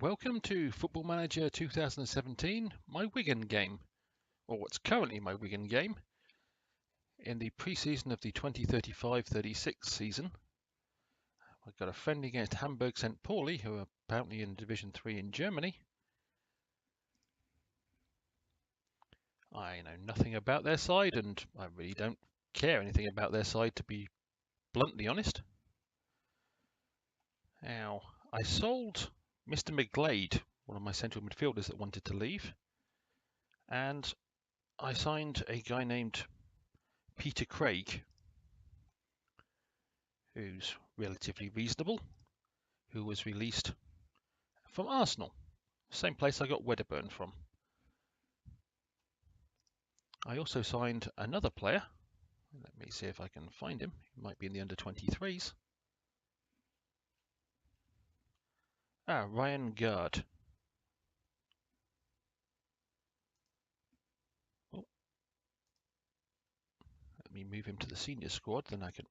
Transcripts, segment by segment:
Welcome to Football Manager 2017, my Wigan game, or what's currently my Wigan game, in the pre-season of the 2035-36 season. I've got a friendly against Hamburg St Pauli, who are apparently in Division 3 in Germany. I know nothing about their side, and I really don't care anything about their side, to be bluntly honest. Now, I sold Mr. McGlade, one of my central midfielders that wanted to leave, and I signed a guy named Peter Craig, who's relatively reasonable, who was released from Arsenal, same place I got Wedderburn from. I also signed another player. Let me see if I can find him. He might be in the under-23s. Ryan Gard. Oh. Let me move him to the senior squad, then I can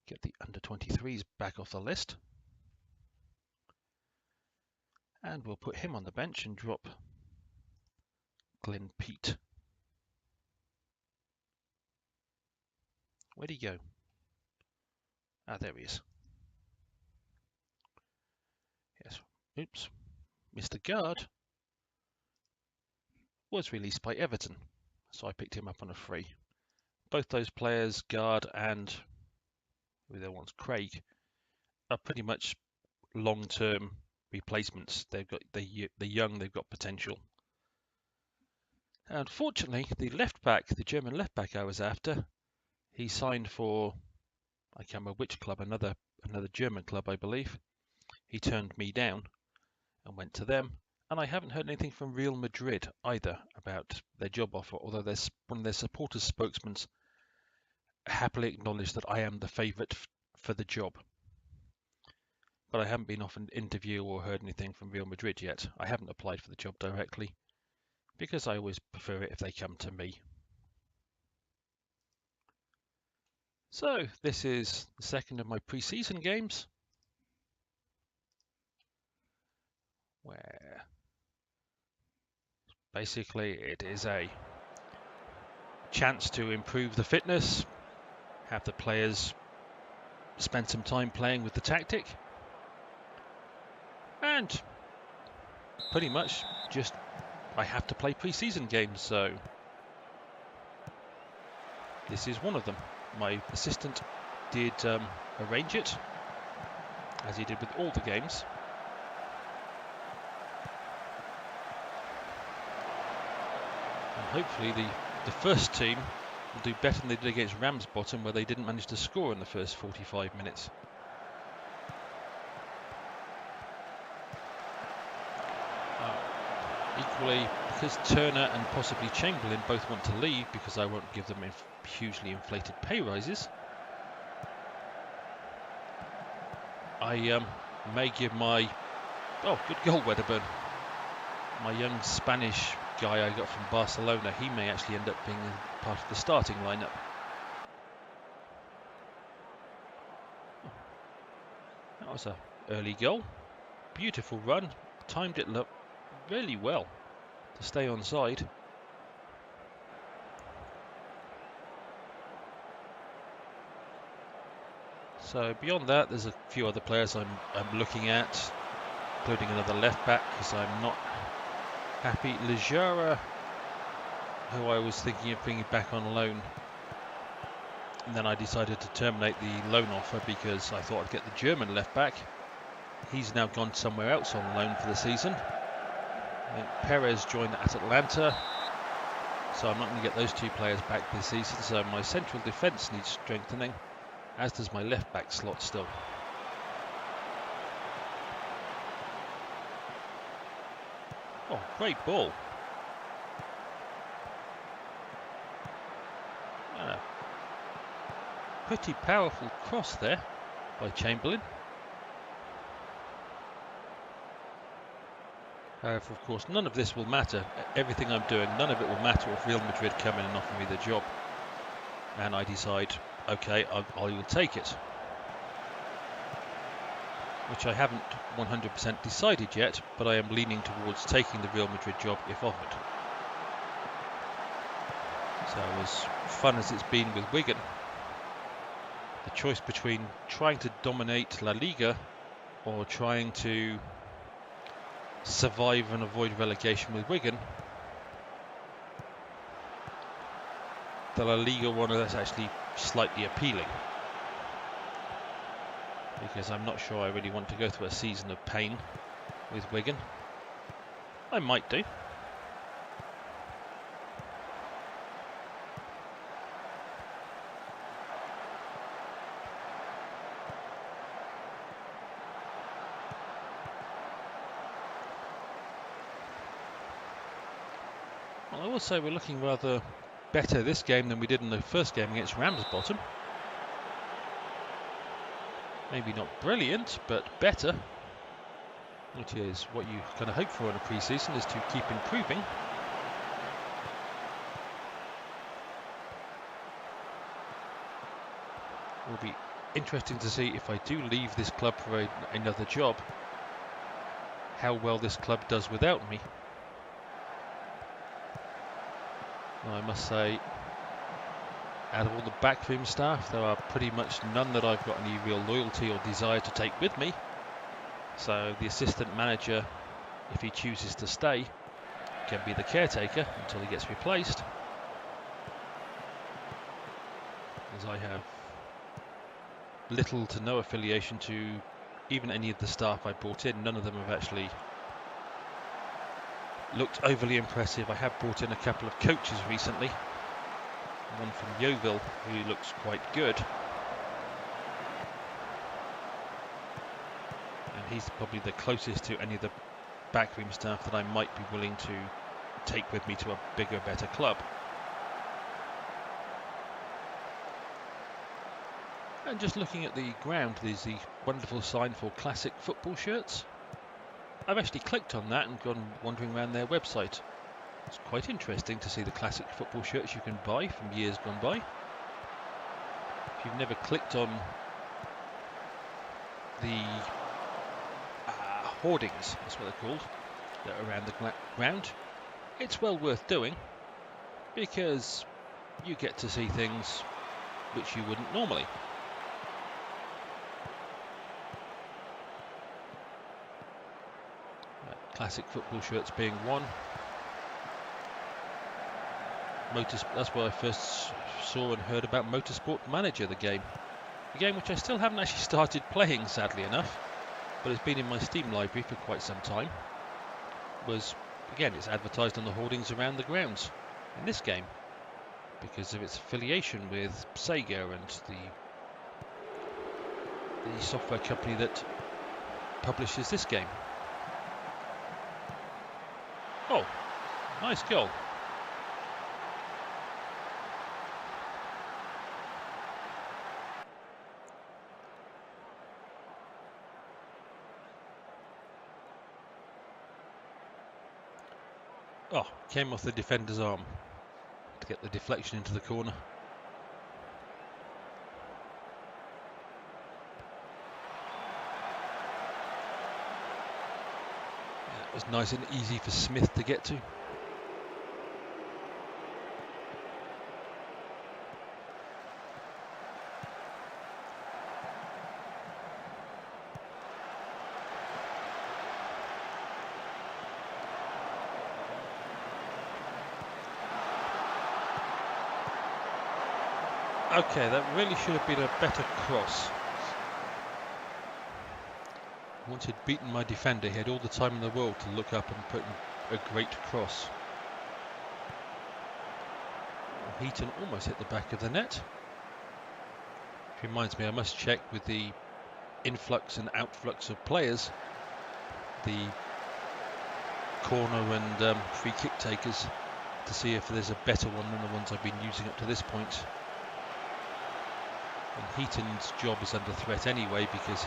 get the under-23s back off the list. And we'll put him on the bench and drop Glenn Pete. Where'd he go? There he is. Yes, oops. Mr. Gard was released by Everton, so I picked him up on a free. Both those players, Gard and who there was Craig, are pretty much long-term replacements. They're young, they've got potential. Unfortunately, the German left back I was after, he signed for, I can't remember which club, another German club, I believe. He turned me down and went to them, and I haven't heard anything from Real Madrid either about their job offer, although one of their supporters' spokesmen happily acknowledged that I am the favourite for the job. But I haven't been off an interview or heard anything from Real Madrid yet. I haven't applied for the job directly, because I always prefer it if they come to me. So this is the second of my pre-season games, where basically it is a chance to improve the fitness, have the players spend some time playing with the tactic, and pretty much just I have to play pre-season games, so this is one of them. My assistant did arrange it, as he did with all the games. And hopefully the first team will do better than they did against Ramsbottom, where they didn't manage to score in the first 45 minutes. Equally, because Turner and possibly Chamberlain both want to leave because I won't give them hugely inflated pay rises, I may give my... Oh, good goal, Wedderburn. My young Spanish guy I got from Barcelona, he may actually end up being part of the starting lineup. That was an early goal. Beautiful run. Timed it really well to stay onside. So beyond that, there's a few other players I'm looking at, including another left back, because I'm not happy. Lejara, who I was thinking of bringing back on loan, and then I decided to terminate the loan offer because I thought I'd get the German left back. He's now gone somewhere else on loan for the season. I think Perez joined at Atlanta, so I'm not going to get those two players back this season. So my central defence needs strengthening, as does my left back slot still. Oh, great ball. And a pretty powerful cross there by Chamberlain. However, of course, none of this will matter. Everything I'm doing, none of it will matter if Real Madrid come in and offer me the job. And I decide, okay, I will take it. which I haven't 100% decided yet, but I am leaning towards taking the Real Madrid job if offered. So as fun as it's been with Wigan, the choice between trying to dominate La Liga or trying to survive and avoid relegation with Wigan, the La Liga one is actually slightly appealing, because I'm not sure I really want to go through a season of pain with Wigan. I might do. Well, I will say we're looking rather better this game than we did in the first game against Ramsbottom. Maybe not brilliant, but better, which is what you kind of hope for in a pre-season, is to keep improving. It will be interesting to see if I do leave this club for another job, how well this club does without me. I must say, out of all the backroom staff, there are pretty much none that I've got any real loyalty or desire to take with me. So the assistant manager, if he chooses to stay, can be the caretaker until he gets replaced. As I have little to no affiliation to even any of the staff I brought in. None of them have actually looked overly impressive. I have brought in a couple of coaches recently. One from Yeovil who looks quite good. And he's probably the closest to any of the backroom staff that I might be willing to take with me to a bigger, better club. And just looking at the ground, there's the wonderful sign for classic football shirts. I've actually clicked on that and gone wandering around their website. It's quite interesting to see the classic football shirts you can buy from years gone by. If you've never clicked on the hoardings, that's what they're called, that are around the ground, it's well worth doing, because you get to see things which you wouldn't normally. Classic football shirts being one. That's where I first saw and heard about Motorsport Manager, the game. A game which I still haven't actually started playing, sadly enough, but it's been in my Steam library for quite some time. Again, it's advertised on the hoardings around the grounds in this game because of its affiliation with SEGA and the software company that publishes this game. Oh, nice goal. Oh, came off the defender's arm to get the deflection into the corner. It was nice and easy for Smith to get to. Okay, that really should have been a better cross. Once he'd beaten my defender, he had all the time in the world to look up and put in a great cross. Heaton almost hit the back of the net. Which reminds me, I must check with the influx and outflux of players, the corner and free kick takers, to see if there's a better one than the ones I've been using up to this point. And Heaton's job is under threat anyway, because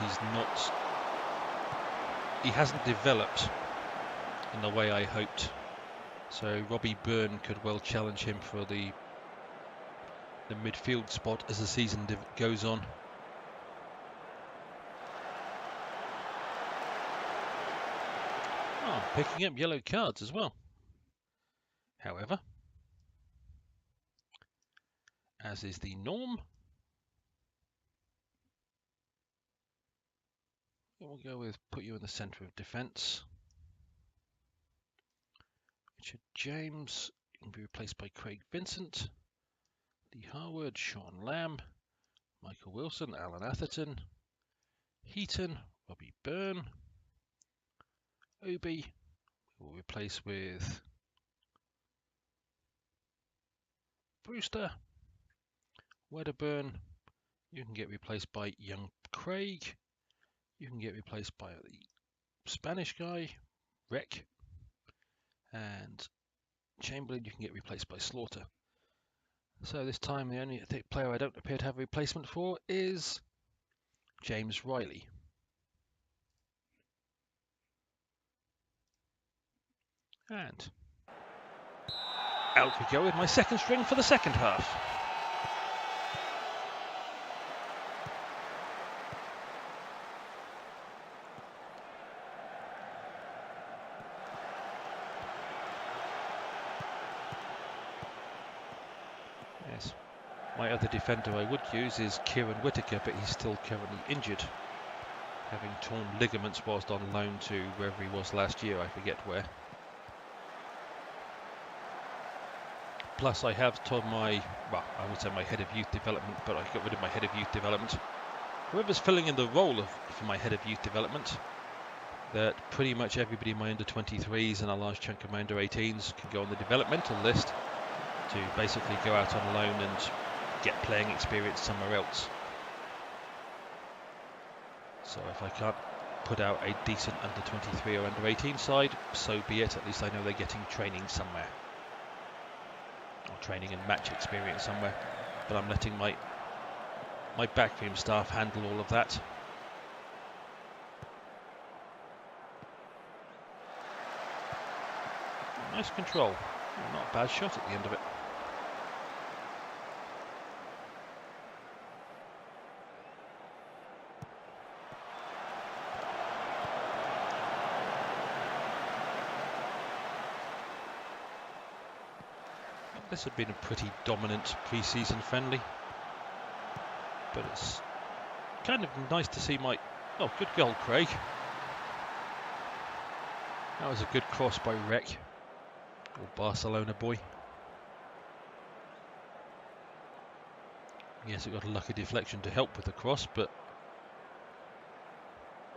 he hasn't developed in the way I hoped. So Robbie Byrne could well challenge him for the midfield spot as the season goes on. Oh, picking up yellow cards as well. However, as is the norm, we'll go with put you in the centre of defence. Richard James can be replaced by Craig Vincent, Lee Harwood, Sean Lamb, Michael Wilson, Alan Atherton, Heaton, Robbie Byrne, Obi we'll replace with Brewster, Wedderburn, you can get replaced by young Craig, you can get replaced by the Spanish guy, Rec, and Chamberlain you can get replaced by Slaughter. So this time the only player I don't appear to have a replacement for is James Riley. And out we go with my second string for the second half. Yes, my other defender I would use is Kieran Whittaker, but he's still currently injured, having torn ligaments whilst on loan to wherever he was last year, I forget where. Plus I have told my, well, I would say my head of youth development, but I got rid of my head of youth development. Whoever's filling in the role for my head of youth development, that pretty much everybody in my under 23s and a large chunk of my under 18s can go on the developmental list to basically go out on loan and get playing experience somewhere else. So if I can't put out a decent under 23 or under 18 side, so be it. At least I know they're getting training somewhere, or training and match experience somewhere. But I'm letting my backroom staff handle all of that. Nice control. Not a bad shot at the end of it. This had been a pretty dominant pre-season friendly, but it's kind of nice to see my... Oh, good goal, Craig. That was a good cross by Rec, or Barcelona boy. Yes, it got a lucky deflection to help with the cross, but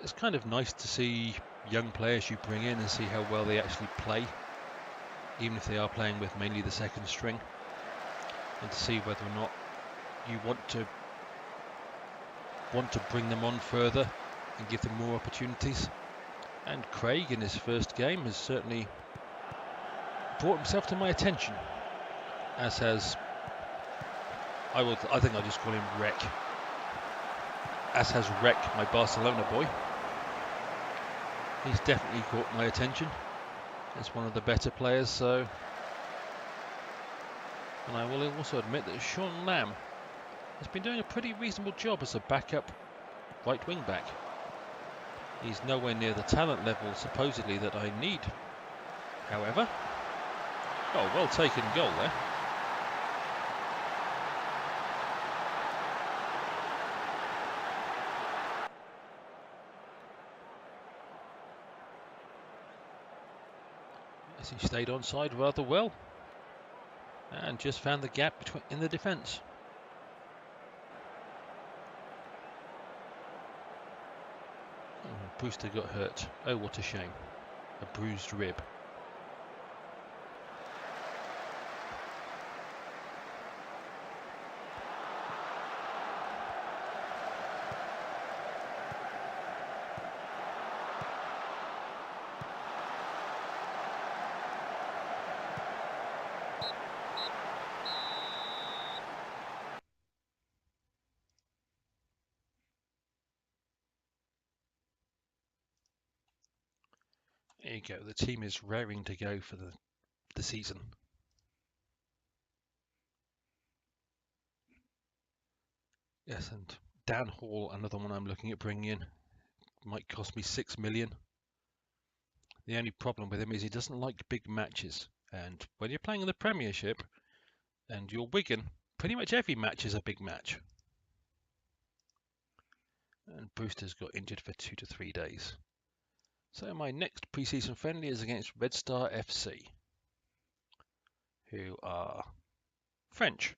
it's kind of nice to see young players you bring in and see how well they actually play, even if they are playing with mainly the second string, and to see whether or not you want to bring them on further and give them more opportunities. And Craig in his first game has certainly brought himself to my attention, as has, I think I'll just call him Rec, as has Rec, my Barcelona boy. He's definitely caught my attention as one of the better players, so. And I will also admit that Sean Lamb has been doing a pretty reasonable job as a backup right wing back. He's nowhere near the talent level supposedly that I need. However, oh, well taken goal there. As he stayed onside rather well and just found the gap in the defence. Oh, Brewster got hurt. Oh, what a shame. A bruised rib. There you go, the team is raring to go for the season. Yes, and Dan Hall, another one I'm looking at bringing in. Might cost me 6 million. The only problem with him is he doesn't like big matches. And when you're playing in the Premiership and you're Wigan, pretty much every match is a big match. And Brewster's got injured for 2 to 3 days. So my next pre-season friendly is against Red Star FC, who are French,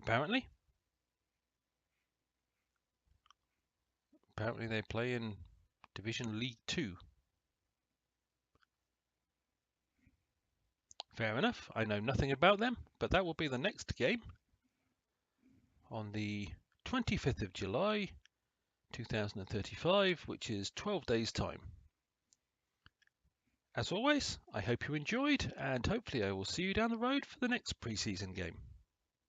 apparently. Apparently they play in Division League 2. Fair enough, I know nothing about them, but that will be the next game on the 25th of July 2035, which is 12 days' time. As always, I hope you enjoyed, and hopefully I will see you down the road for the next pre-season game.